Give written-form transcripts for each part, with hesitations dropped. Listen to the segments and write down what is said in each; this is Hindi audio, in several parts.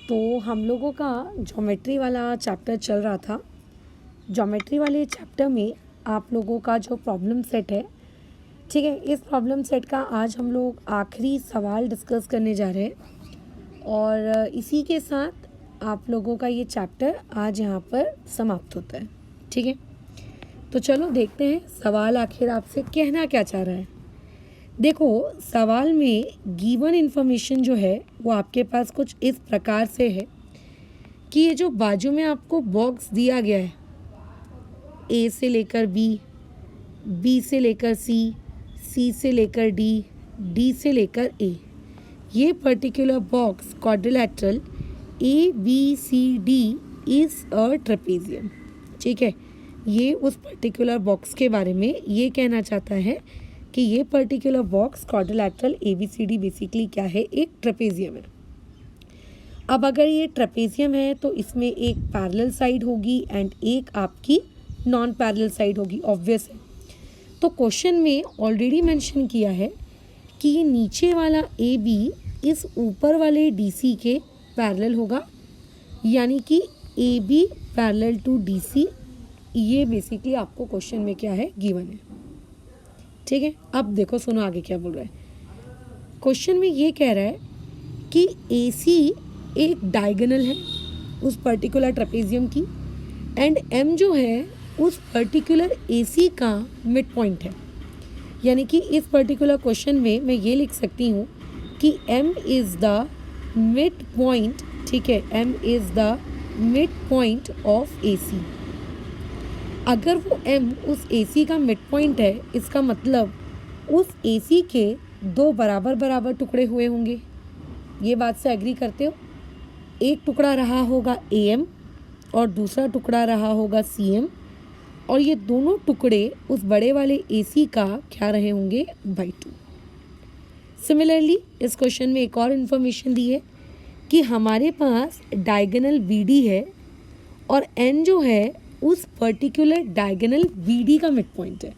तो हम लोगों का ज्योमेट्री वाला चैप्टर चल रहा था। ज्योमेट्री वाले चैप्टर में आप लोगों का जो प्रॉब्लम सेट है, ठीक है, इस प्रॉब्लम सेट का आज हम लोग आखिरी सवाल डिस्कस करने जा रहे हैं और इसी के साथ आप लोगों का ये चैप्टर आज यहाँ पर समाप्त होता है। ठीक है, तो चलो देखते हैं सवाल आखिर आपसे कहना क्या चाह रहा है। देखो, सवाल में गिवन इन्फॉर्मेशन जो है वो आपके पास कुछ इस प्रकार से है कि ये जो बाजू में आपको बॉक्स दिया गया है, ए से लेकर बी से लेकर सी से लेकर डी से लेकर ए, ये particular box quadrilateral ABCD is a trapezium. ठीक है, ये उस पर्टिकुलर बॉक्स के बारे में ये कहना चाहता है कि ये particular box quadrilateral ABCD basically क्या है, एक ट्रेपेजियम है। अब अगर ये ट्रेपेजियम है तो इसमें एक पैरेलल साइड होगी एंड एक आपकी नॉन पैरेलल साइड होगी, ऑब्वियस है। तो क्वेश्चन में ऑलरेडी मेंशन किया है कि ये नीचे वाला AB इस ऊपर वाले DC के पैरेलल होगा, यानी कि AB पैरेलल टू DC, ये बेसिकली आपको क्वेश्चन में क्या है, गिवन है। ठीक है, अब देखो, सुनो आगे क्या बोल रहा है। क्वेश्चन में ये कह रहा है कि AC एक डायगोनल है उस पर्टिकुलर ट्रेपेजियम की एंड M जो है उस पर्टिकुलर AC का मिड पॉइंट है। यानी कि इस पर्टिकुलर क्वेश्चन में मैं ये लिख सकती हूँ कि M is the mid point. ठीक है, M is the mid point of AC। अगर वो M उस AC का मिड पॉइंट है, इसका मतलब उस AC के दो बराबर बराबर टुकड़े हुए होंगे। ये बात से एग्री करते हो? एक टुकड़ा रहा होगा AM और दूसरा टुकड़ा रहा होगा CM, और ये दोनों टुकड़े उस बड़े वाले AC का क्या रहे होंगे, बाई 2। सिमिलरली इस क्वेश्चन में एक और इन्फॉर्मेशन दी है कि हमारे पास डायगोनल BD है और N जो है उस पर्टिकुलर डायगोनल BD का मिड पॉइंट है।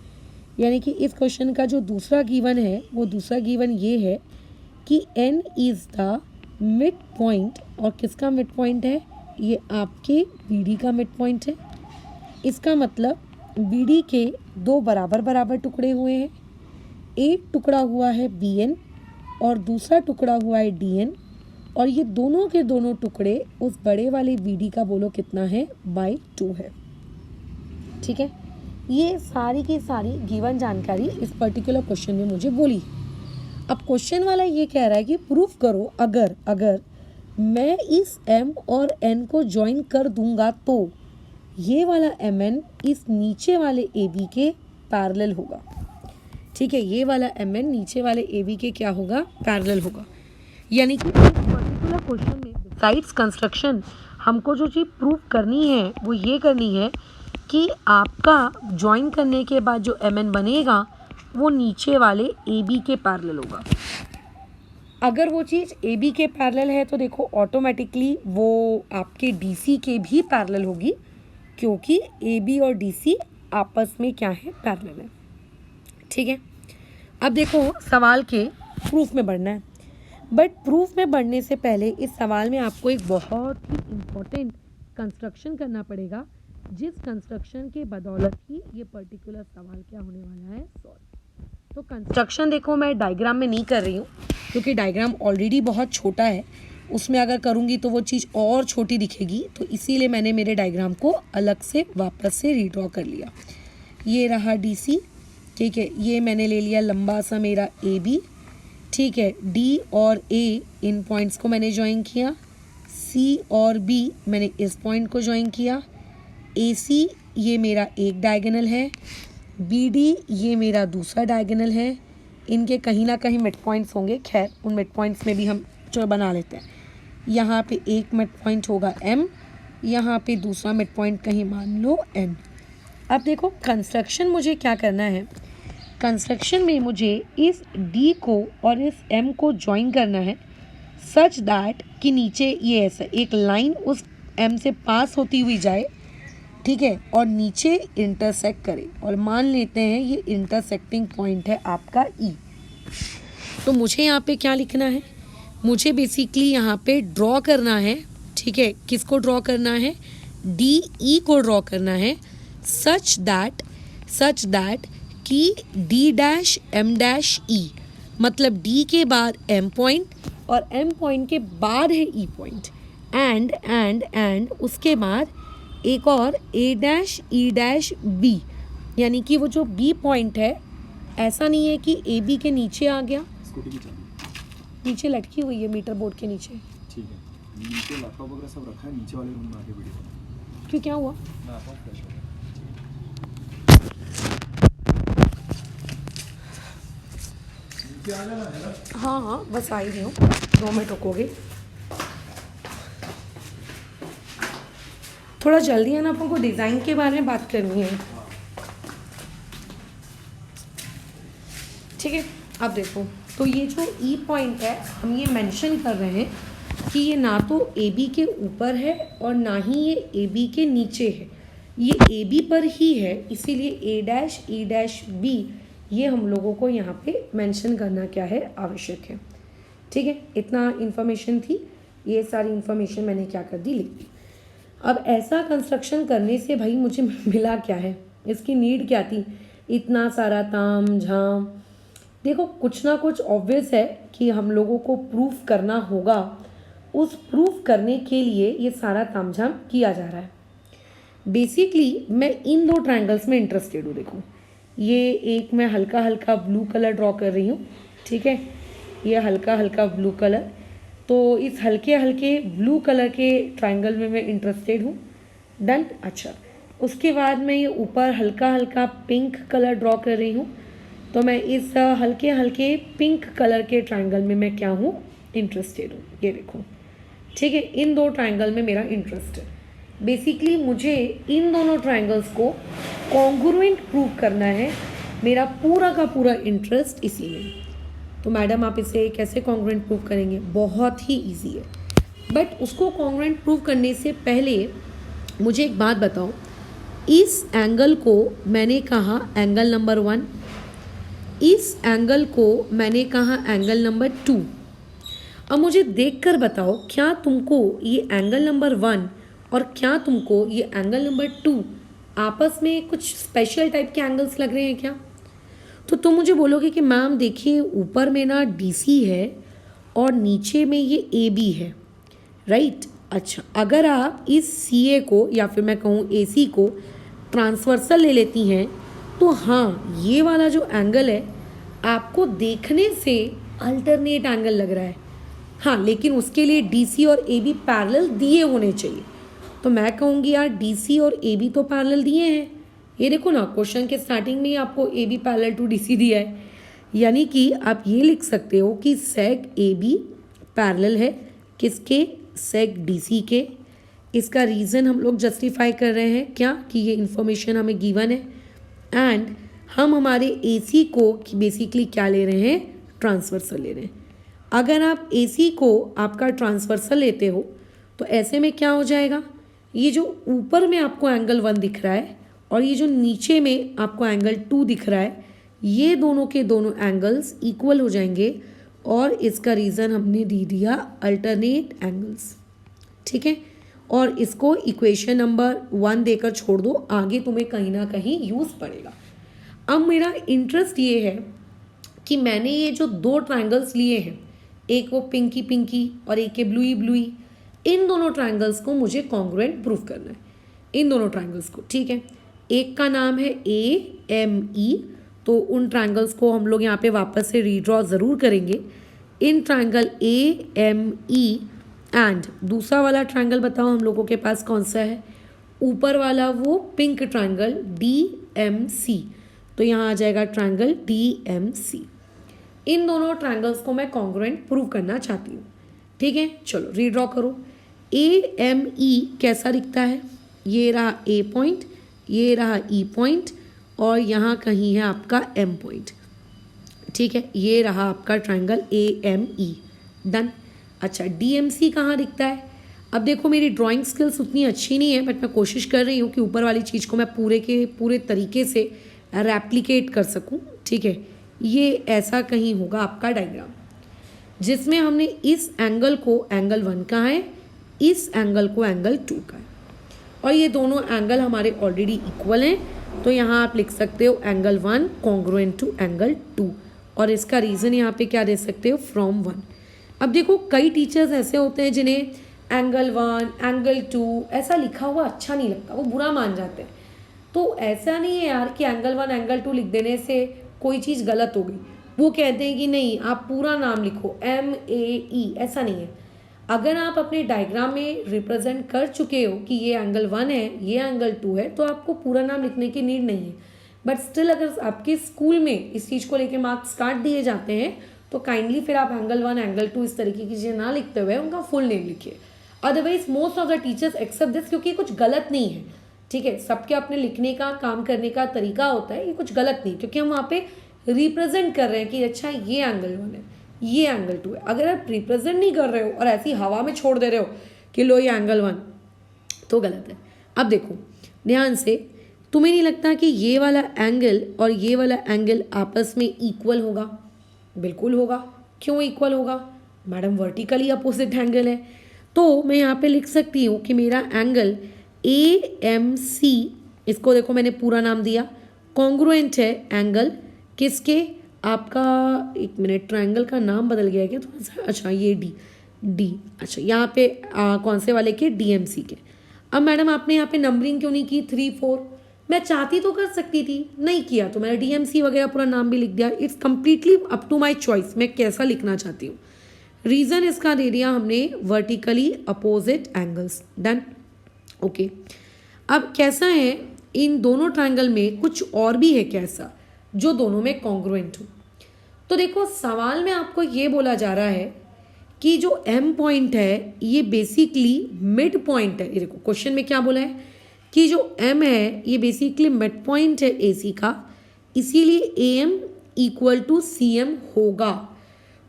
यानी कि इस क्वेश्चन का जो दूसरा गिवन है वो दूसरा गिवन ये है कि N is the mid point, और किसका मिड पॉइंट है, ये आपके BD का मिड पॉइंट है। इसका मतलब BD के दो बराबर बराबर टुकड़े हुए हैं, एक टुकड़ा हुआ है BN और दूसरा टुकड़ा हुआ है DN, और ये दोनों के दोनों टुकड़े उस बड़े वाले BD का बोलो कितना है, बाई 2 है। ठीक है, ये सारी की सारी गिवन जानकारी इस पर्टिकुलर क्वेश्चन में मुझे बोली। अब क्वेश्चन वाला ये कह रहा है कि प्रूफ करो अगर मैं इस M और N को ज्वाइन कर दूंगा तो ये वाला MN इस नीचे वाले AB के पैरेलल होगा। ठीक है, ये वाला MN नीचे वाले AB के क्या होगा, पैरेलल होगा। यानी कि इस पर्टिकुलर क्वेश्चन में बिसाइड्स कंस्ट्रक्शन हमको जो चीज़ प्रूफ करनी है वो ये करनी है कि आपका ज्वाइन करने के बाद जो MN बनेगा वो नीचे वाले AB के पैरेलल होगा। अगर वो चीज़ AB के पैरेलल है तो देखो ऑटोमेटिकली वो आपके DC के भी पैरेलल होगी, क्योंकि AB और DC आपस में क्या है, पैरेलल है। ठीक है, अब देखो सवाल के प्रूफ में बढ़ना है, बट प्रूफ में बढ़ने से पहले इस सवाल में आपको एक बहुत ही इम्पोर्टेंट कंस्ट्रक्शन करना पड़ेगा, जिस कंस्ट्रक्शन के बदौलत ही ये पर्टिकुलर सवाल क्या होने वाला है, सॉल्व। तो कंस्ट्रक्शन देखो, मैं डायग्राम में नहीं कर रही हूँ क्योंकि डायग्राम ऑलरेडी बहुत छोटा है, उसमें अगर करूँगी तो वो चीज़ और छोटी दिखेगी, तो इसीलिए मैंने मेरे डायग्राम को अलग से वापस से रीड्रॉ कर लिया। ये रहा DC। ठीक है, ये मैंने ले लिया लंबा सा मेरा AB। ठीक है, D और A इन पॉइंट्स को मैंने ज्वाइन किया, C और B मैंने इस पॉइंट को ज्वाइन किया, AC ये मेरा एक डायगोनल है, BD ये मेरा दूसरा डायगोनल है। इनके कहीं ना कहीं मिड पॉइंट्स होंगे, खैर उन मिड पॉइंट्स में भी हम जो बना लेते हैं। यहाँ पे एक मिड पॉइंट होगा M, यहाँ पे दूसरा मिड पॉइंट कहीं मान लो N। अब देखो कंस्ट्रक्शन मुझे क्या करना है, कंस्ट्रक्शन में मुझे इस D को और इस M को ज्वाइन करना है सच दैट कि नीचे ये ऐसा एक लाइन उस M से पास होती हुई जाए, ठीक है, और नीचे इंटरसेक्ट करे, और मान लेते हैं ये इंटरसेक्टिंग पॉइंट है आपका E। तो मुझे यहाँ पे क्या लिखना है, मुझे बेसिकली यहाँ पे ड्रॉ करना है ठीक है, किसको ड्रॉ करना है, डी ई को ड्रॉ करना है, सच दैट कि D dash M dash E, मतलब डी के बाद एम पॉइंट और एम पॉइंट के बाद है ई पॉइंट, एंड उसके बाद एक और ए डैश ई डैश बी, यानी कि वो जो बी पॉइंट है ऐसा नहीं है कि ए बी के नीचे आ गया, स्कूटी की चाबी नीचे लटकी हुई है मीटर बोर्ड के नीचे। ठीक है, नीचे लैपटॉप वगैरह सब रखा है, नीचे वाले रूम में आके वीडियो क्यों, क्या हुआ? मैं आता हूँ, फ्रेश हो गया। नीचे आ जाना है ना। हाँ बस आ ही रही हूँ, 2 मिनट रुकोगे। थोड़ा जल्दी है ना, अपन को डिज़ाइन के बारे में बात करनी है। ठीक है, अब देखो, तो ये जो ई पॉइंट है हम ये मेंशन कर रहे हैं कि ये ना तो ए बी के ऊपर है और ना ही ये ए बी के नीचे है, ये ए बी पर ही है, इसीलिए ए डैश ई डैश बी ये हम लोगों को यहाँ पे मेंशन करना क्या है, आवश्यक है। ठीक है, इतना इन्फॉर्मेशन थी, ये सारी इन्फॉर्मेशन मैंने क्या कर दी, लिख दी। अब ऐसा कंस्ट्रक्शन करने से भाई मुझे मिला क्या है, इसकी नीड क्या थी, इतना सारा ताम झाम। देखो कुछ ना कुछ ऑब्वियस है कि हम लोगों को प्रूफ करना होगा, उस प्रूफ करने के लिए ये सारा तामझाम किया जा रहा है। बेसिकली मैं इन 2 ट्रायंगल्स में इंटरेस्टेड हूँ। देखो ये एक मैं हल्का हल्का ब्लू कलर ड्रॉ कर रही हूँ, ठीक है, ये हल्का हल्का ब्लू कलर, तो इस हल्के हल्के ब्लू कलर के ट्रायंगल में मैं इंटरेस्टेड हूँ। डन। अच्छा, उसके बाद मैं ये ऊपर हल्का हल्का पिंक कलर ड्रॉ कर रही हूँ, तो मैं इस हल्के हल्के पिंक कलर के ट्रायंगल में मैं क्या हूँ, इंटरेस्टेड हूँ। ये देखो, ठीक है, इन 2 ट्रायंगल में मेरा इंटरेस्ट है। बेसिकली मुझे इन दोनों ट्रायंगल्स को कॉन्ग्रुएंट प्रूव करना है, मेरा पूरा का पूरा इंटरेस्ट इसी में। तो मैडम आप इसे कैसे कॉन्ग्रुएंट प्रूव करेंगे, बहुत ही ईजी है। बट उसको कॉन्ग्रुएंट प्रूव करने से पहले मुझे एक बात बताओ, इस एंगल को मैंने कहा एंगल नंबर 1, इस एंगल को मैंने कहा एंगल नंबर 2। अब मुझे देखकर बताओ, क्या तुमको ये एंगल नंबर 1 और क्या तुमको ये एंगल नंबर 2 आपस में कुछ स्पेशल टाइप के एंगल्स लग रहे हैं क्या? तो तुम मुझे बोलोगे कि मैम देखिए ऊपर में ना DC है और नीचे में ये AB है, राइट। अच्छा, अगर आप इस CA को या फिर मैं कहूँ AC को ट्रांसवर्सल ले लेती हैं तो हाँ, ये वाला जो एंगल है आपको देखने से अल्टरनेट एंगल लग रहा है, हाँ, लेकिन उसके लिए DC और AB पैरेलल दिए होने चाहिए। तो मैं कहूँगी यार DC और AB तो पैरेलल दिए हैं, ये देखो ना क्वेश्चन के स्टार्टिंग में ही आपको AB पैरेलल टू DC दिया है, यानी कि आप ये लिख सकते हो कि सेक AB पैरेलल है किसके, सेक DC के। इसका रीज़न हम लोग जस्टिफाई कर रहे हैं क्या, कि ये इन्फॉर्मेशन हमें गिवन है एंड हम हमारे AC को बेसिकली क्या ले रहे हैं, ट्रांसवर्सल ले रहे हैं। अगर आप AC को आपका ट्रांसवर्सल लेते हो तो ऐसे में क्या हो जाएगा, ये जो ऊपर में आपको एंगल 1 दिख रहा है और ये जो नीचे में आपको एंगल 2 दिख रहा है, ये दोनों के दोनों एंगल्स इक्वल हो जाएंगे और इसका रीज़न हमने दे दिया अल्टरनेट एंगल्स। ठीक है, और इसको इक्वेशन नंबर 1 देकर छोड़ दो, आगे तुम्हें कहीं ना कहीं यूज़ पड़ेगा। अब मेरा इंटरेस्ट ये है कि मैंने ये जो 2 ट्रायंगल्स लिए हैं, एक वो पिंकी पिंकी और एक ये ब्लूई ब्लूई, इन दोनों ट्रायंगल्स को मुझे कॉन्ग्रुएंट प्रूव करना है, इन दोनों ट्रायंगल्स को। ठीक है, एक का नाम है AME, तो उन ट्रायंगल्स को हम लोग यहाँ पे वापस से रीड्रॉ ज़रूर करेंगे। इन ट्रायंगल AME एंड दूसरा वाला ट्रायंगल बताओ हम लोगों के पास कौन सा है, ऊपर वाला वो पिंक ट्रायंगल DMC, तो यहाँ आ जाएगा ट्रायंगल DMC। इन दोनों ट्रायंगल्स को मैं कॉन्ग्रुएंट प्रूव करना चाहती हूँ। ठीक है, चलो रीड्रॉ करो। AME कैसा दिखता है, ये रहा A पॉइंट, ये रहा E पॉइंट और यहाँ कहीं है आपका M पॉइंट। ठीक है, ये रहा आपका ट्रायंगल AME। डन। अच्छा, DMC कहाँ दिखता है? अब देखो मेरी ड्राइंग स्किल्स उतनी अच्छी नहीं है, बट मैं कोशिश कर रही हूँ कि ऊपर वाली चीज़ को मैं पूरे के पूरे तरीके से रेप्लिकेट कर सकूँ। ठीक है, ये ऐसा कहीं होगा आपका डायग्राम, जिसमें हमने इस एंगल को, एंगल 1 कहाँ है, इस एंगल को एंगल 2 का है, और ये दोनों एंगल हमारे ऑलरेडी इक्वल हैं, तो यहाँ आप लिख सकते हो एंगल 1 कॉन्ग्रुएंट टू एंगल 2, और इसका रीज़न यहाँ पे क्या दे सकते हो, फ्रॉम 1। अब देखो कई टीचर्स ऐसे होते हैं जिन्हें एंगल 1 एंगल 2 ऐसा लिखा हुआ अच्छा नहीं लगता, वो बुरा मान जाते हैं। तो ऐसा नहीं है यार कि एंगल 1 एंगल 2 लिख देने से कोई चीज़ गलत हो गई। वो कहते हैं कि नहीं आप पूरा नाम लिखो MAE, ऐसा नहीं है। अगर आप अपने डायग्राम में रिप्रेजेंट कर चुके हो कि ये एंगल 1 है, ये एंगल 2 है, तो आपको पूरा नाम लिखने की नीड नहीं है। बट स्टिल अगर आपके स्कूल में इस चीज़ को लेके मार्क्स काट दिए जाते हैं तो काइंडली फिर आप एंगल 1 एंगल 2 इस तरीके की चीज़ें ना लिखते हुए उनका फुल नेम लिखिए। Otherwise most of the teachers accept this, क्योंकि कुछ गलत नहीं है, ठीक है। सबके अपने लिखने का काम करने का तरीका होता है, ये कुछ गलत नहीं, क्योंकि हम वहाँ पे रिप्रेजेंट कर रहे हैं कि अच्छा ये एंगल 1 है, ये एंगल 2 है। अगर आप रिप्रेजेंट नहीं कर रहे हो और ऐसी हवा में छोड़ दे रहे हो कि लो ये एंगल 1, तो गलत है। अब देखो ध्यान से, तुम्हें नहीं लगता कि ये वाला एंगल और ये वाला एंगल आपस में इक्वल होगा? बिल्कुल होगा। क्यों इक्वल होगा? मैडम वर्टिकली अपोजिट एंगल है, तो मैं यहाँ पे लिख सकती हूँ कि मेरा एंगल AMC, इसको देखो मैंने पूरा नाम दिया, कॉन्ग्रुएंट है एंगल किसके, आपका एक मिनट, ट्रायंगल का नाम बदल गया है क्या थोड़ा सा, अच्छा ये डी, अच्छा यहाँ पे कौन से वाले के, DMC के। अब मैडम आपने यहाँ पे नंबरिंग क्यों नहीं की 3 4? मैं चाहती तो कर सकती थी, नहीं किया, तो मैंने DMC वगैरह पूरा नाम भी लिख दिया। It's completely up to my choice, मैं कैसा लिखना चाहती हूँ। रीज़न इसका दे दिया हमने, vertically opposite angles, done, okay. अब कैसा है, इन दोनों ट्रायंगल में कुछ और भी है कैसा जो दोनों में कॉन्ग्रुएंट हो? तो देखो सवाल में आपको ये बोला जा रहा है कि जो M पॉइंट है ये बेसिकली मिड पॉइंट है। ये देखो क्वेश्चन में क्या बोला है कि जो M है ये बेसिकली मिड पॉइंट है AC का, इसीलिए AM इक्वल टू CM होगा।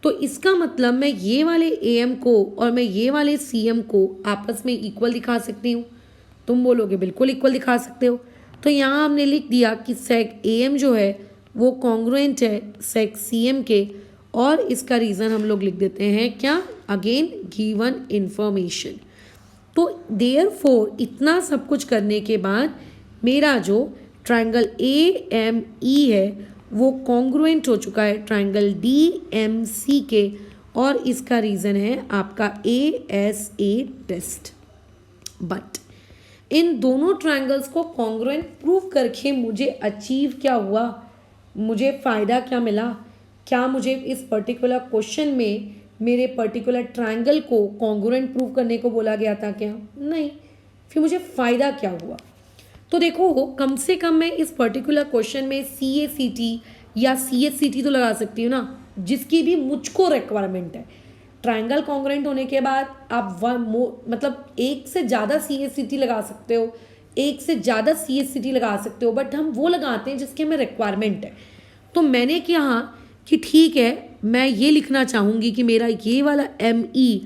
तो इसका मतलब मैं ये वाले AM को और मैं ये वाले CM को आपस में इक्वल दिखा सकती हूँ। तुम बोलोगे बिल्कुल इक्वल दिखा सकते हो। तो यहाँ हमने लिख दिया कि सेक AM जो है वो कॉन्ग्रुएंट है सेक CM के, और इसका रीज़न हम लोग लिख देते हैं क्या, अगेन गिवन इंफॉर्मेशन। तो देयरफॉर इतना सब कुछ करने के बाद मेरा जो ट्रायंगल AME है वो कॉन्ग्रुएंट हो चुका है ट्रायंगल DMC के, और इसका रीज़न है आपका ASA टेस्ट। बट इन दोनों ट्रायंगल्स को कॉन्ग्रुएंट प्रूव करके मुझे अचीव क्या हुआ, मुझे फ़ायदा क्या मिला? क्या मुझे इस पर्टिकुलर क्वेश्चन में मेरे पर्टिकुलर ट्रायंगल को कॉन्ग्रुएंट प्रूव करने को बोला गया था क्या? नहीं। फिर मुझे फ़ायदा क्या हुआ? तो देखो कम से कम मैं इस पर्टिकुलर क्वेश्चन में CACT या CSCT तो लगा सकती हूँ ना, जिसकी भी मुझको रिक्वायरमेंट है। ट्रायंगल कॉन्ग्रुएंट होने के बाद आप मतलब एक से ज़्यादा CACT लगा सकते हो, एक से ज़्यादा CSCT लगा सकते हो, बट हम वो लगाते हैं जिसकी हमें रिक्वायरमेंट है। तो मैंने कहा कि ठीक है, मैं ये लिखना चाहूँगी कि मेरा ये वाला ME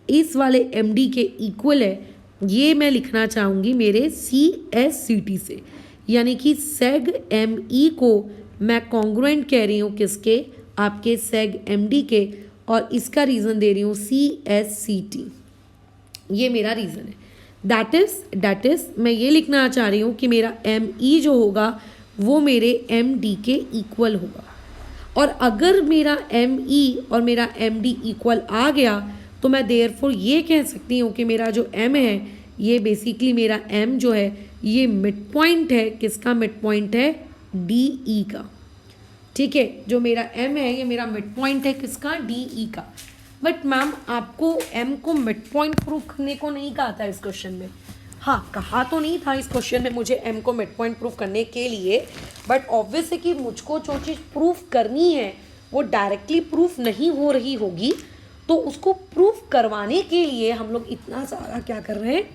इस वाले MD के इक्वल है, ये मैं लिखना चाहूँगी मेरे CSCT से, यानी कि सेग ME को मैं कॉन्ग्रुएंट कह रही हूँ किसके, आपके सेग MD के, और इसका रीज़न दे रही हूँ CSCT। ये मेरा रीज़न है। दैट इज़ मैं ये लिखना चाह रही हूँ कि मेरा ME जो होगा वो मेरे MD के इक्वल होगा, और अगर मेरा ME और मेरा MD इक्वल आ गया तो मैं देयरफॉर ये कह सकती हूँ कि मेरा जो M है ये बेसिकली मेरा M जो है ये मिड पॉइंट है, किसका मिड पॉइंट है, DE का। ठीक है, जो मेरा M है ये मेरा मिड पॉइंट है, किसका, DE का। बट मैम आपको M को मिड पॉइंट प्रूव करने को नहीं कहा था इस क्वेश्चन में। हाँ, कहा तो नहीं था इस क्वेश्चन में मुझे M को मिड पॉइंट प्रूव करने के लिए, बट ऑब्वियस है कि मुझको जो चीज़ प्रूफ करनी है वो डायरेक्टली प्रूफ नहीं हो रही होगी, तो उसको प्रूफ करवाने के लिए हम लोग इतना सारा क्या कर रहे हैं,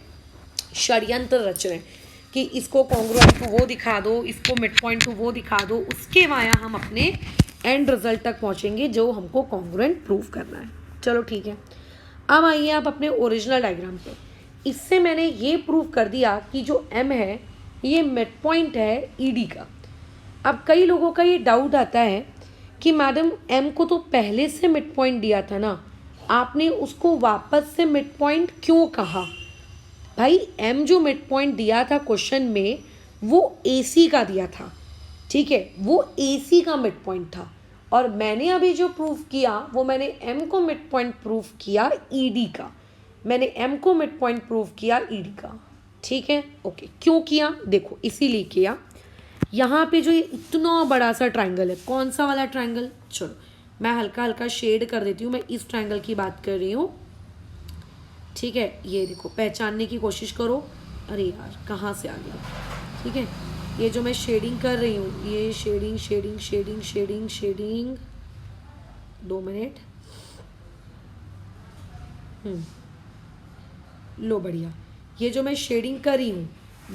षड्यंत्र रच रहे हैं कि इसको कॉन्ग्रुएंट टू वो दिखा दो, इसको मिड पॉइंट टू वो दिखा दो, उसके वाया हम अपने एंड रिजल्ट तक पहुंचेंगे जो हमको कॉन्ग्रुएंट प्रूव करना है। चलो ठीक है, अब आइए आप अपने ओरिजिनल डायग्राम पे। इससे मैंने ये प्रूव कर दिया कि जो M है ये मिड पॉइंट है ED का। अब कई लोगों का ये डाउट आता है कि मैडम M को तो पहले से मिड पॉइंट दिया था ना, आपने उसको वापस से मिड पॉइंट क्यों कहा? भाई m जो मिड पॉइंट दिया था क्वेश्चन में वो AC का दिया था, ठीक है, वो AC का मिड पॉइंट था। और मैंने अभी जो प्रूफ किया वो मैंने m को मिड पॉइंट प्रूफ किया ED का, मैंने m को मिड पॉइंट प्रूफ किया ED का, ठीक है। ओके, क्यों किया? देखो इसीलिए किया, यहाँ पे जो ये इतना बड़ा सा ट्राइंगल है, कौन सा वाला ट्राइंगल, चलो मैं हल्का हल्का शेड कर देती हूँ, मैं इस ट्राइंगल की बात कर रही हूँ, ठीक है। ये देखो, पहचानने की कोशिश करो, अरे यार कहाँ से आ गया, ठीक है। ये जो मैं शेडिंग कर रही हूँ, ये shading shading shading shading shading, 2 minute, लो बढ़िया, ये जो मैं शेडिंग कर रही हूँ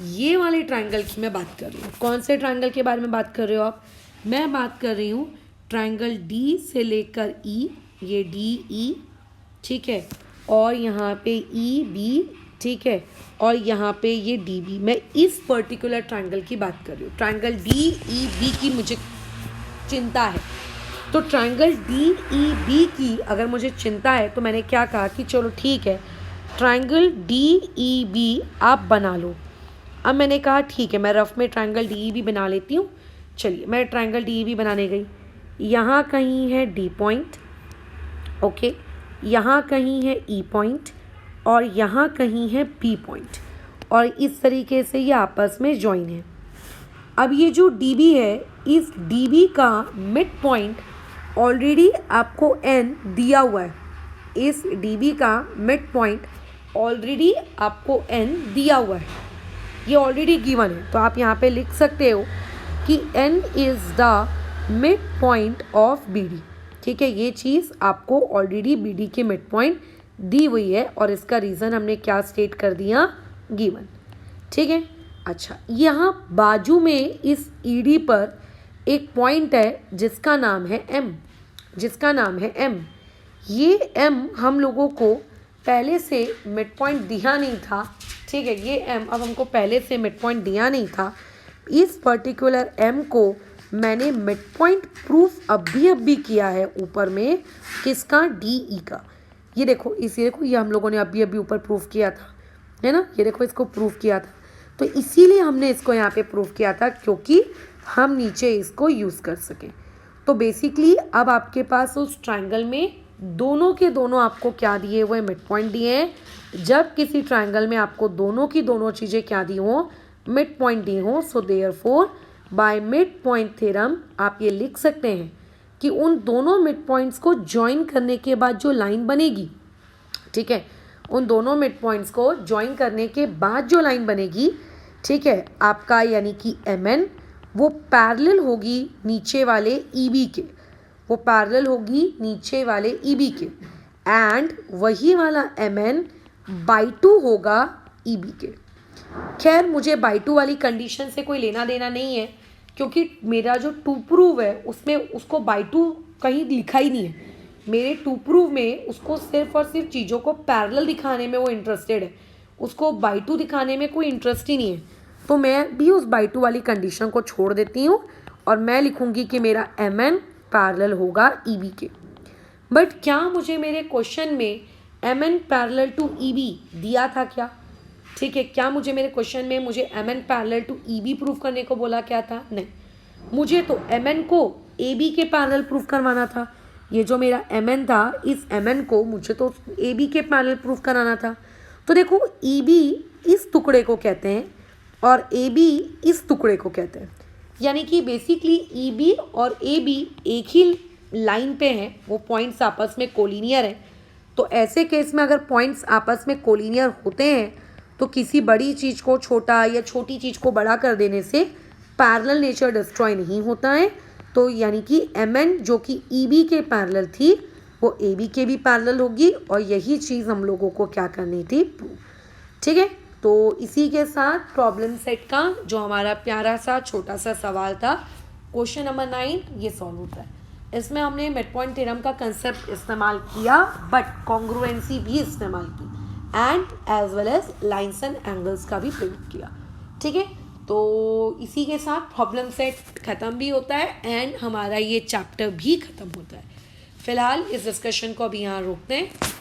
ये वाले ट्राइंगल की मैं बात कर रही हूँ। कौन से ट्राइंगल के बारे में बात कर रहे हो आप? मैं बात कर रही हूँ ट्राइंगल डी से लेकर ई, ये डी ई, ठीक है, और यहाँ पे ई बी, ठीक है, और यहाँ पे ये डी बी। मैं इस पर्टिकुलर ट्राइंगल की बात कर रही हूँ, ट्राइंगल डी ई बी की मुझे चिंता है। तो ट्राइंगल डी ई बी की अगर मुझे चिंता है तो मैंने क्या कहा कि चलो ठीक है, ट्राइंगल डी ई बी आप बना लो। अब मैंने कहा ठीक है, मैं रफ में ट्राइंगल डी ई बी बना लेती हूँ। चलिए मैं ट्राइंगल डी ई बी बनाने गई, यहाँ कहीं है डी पॉइंट, ओके, यहाँ कहीं है ई पॉइंट, और यहाँ कहीं है बी पॉइंट, और इस तरीके से ये आपस में ज्वाइन है। अब ये जो डी बी है, इस डी बी का मिड पॉइंट ऑलरेडी आपको एन दिया हुआ है, इस डी बी का मिड पॉइंट ऑलरेडी आपको एन दिया हुआ है, ये ऑलरेडी गिवन है। तो आप यहाँ पे लिख सकते हो कि n is the mid point of B D, ठीक है। ये चीज़ आपको ऑलरेडी बी डी के मिड पॉइंट दी हुई है, और इसका रीज़न हमने क्या स्टेट कर दिया, गिवन, ठीक है। अच्छा, यहाँ बाजू में इस ई डी पर एक पॉइंट है जिसका नाम है m, जिसका नाम है m। ये m हम लोगों को पहले से मिड पॉइंट दिया नहीं था, ठीक है, ये m अब हमको पहले से मिड पॉइंट दिया नहीं था। इस पर्टिकुलर m को मैंने मिड पॉइंट प्रूफ अभी किया है ऊपर में, किसका, डी ई का। ये देखो, इसे देखो, ये हम लोगों ने अभी ऊपर प्रूफ किया था, है ना, ये देखो इसको प्रूफ किया था। तो इसीलिए हमने इसको यहाँ पे प्रूफ किया था क्योंकि हम नीचे इसको यूज़ कर सकें। तो बेसिकली अब आपके पास उस ट्राइंगल में दोनों के दोनों आपको क्या दिए हुए, मिड पॉइंट दिए हैं। जब किसी ट्राइंगल में आपको दोनों की दोनों चीज़ें क्या दी हों, मिड पॉइंट दी हों, so therefore by mid point theorem आप ये लिख सकते हैं कि उन दोनों मिड पॉइंट्स को ज्वाइन करने के बाद जो लाइन बनेगी, ठीक है, उन दोनों मिड पॉइंट्स को ज्वाइन करने के बाद जो लाइन बनेगी, ठीक है, आपका यानी कि एम एन, वो पैरेलल होगी नीचे वाले ई बी के, वो पैरेलल होगी नीचे वाले ई बी के, एंड वही वाला एम एन बाई 2 होगा ई बी के। खैर मुझे बाई 2 वाली कंडीशन से कोई लेना देना नहीं है, क्योंकि मेरा जो टू प्रूव है उसमें उसको बाई 2 कहीं लिखा ही नहीं है। मेरे टू प्रूव में उसको सिर्फ और सिर्फ चीज़ों को पैरेलल दिखाने में वो इंटरेस्टेड है, उसको बाई 2 दिखाने में कोई इंटरेस्ट ही नहीं है। तो मैं भी उस बाई 2 वाली कंडीशन को छोड़ देती हूँ और मैं लिखूँगी कि मेरा एम एन पैरेलल होगा ई बी के। बट क्या मुझे मेरे क्वेश्चन में M N parallel to E B दिया था क्या, ठीक है, क्या मुझे मेरे क्वेश्चन में मुझे M N parallel to E B proof करने को बोला क्या था? नहीं, मुझे तो एम एन को ए बी के पैरेलल प्रूफ करवाना था। ये जो मेरा एम एन था, इस एम एन को मुझे तो ए बी के पैरेलल प्रूफ कराना था। तो देखो, ई बी इस टुकड़े को कहते हैं और ए बी इस टुकड़े को कहते हैं, यानी कि बेसिकली ई बी और ए बी एक ही लाइन पे हैं, वो पॉइंट्स आपस में कोलिनियर हैं। तो ऐसे केस में अगर पॉइंट्स आपस में कोलिनियर होते हैं तो किसी बड़ी चीज़ को छोटा या छोटी चीज़ को बड़ा कर देने से पैरेलल नेचर डिस्ट्रॉय नहीं होता है। तो यानी कि एम एन जो कि ई बी के पैरेलल थी वो ए बी के भी पैरेलल होगी, और यही चीज़ हम लोगों को क्या करनी थी, प्रूव, ठीक है। तो इसी के साथ प्रॉब्लम सेट का जो हमारा प्यारा सा छोटा सा सवाल था, क्वेश्चन नंबर 9, ये सॉल्व होता है। इसमें हमने मिड पॉइंट थ्योरम का कंसेप्ट इस्तेमाल किया, बट कॉन्ग्रुएंसी भी इस्तेमाल की, and as well as lines and angles का भी प्रयोग किया, ठीक है। तो इसी के साथ प्रॉब्लम सेट ख़त्म भी होता है एंड हमारा ये चैप्टर भी ख़त्म होता है। फ़िलहाल इस डिस्कशन को अभी यहाँ रोकते हैं।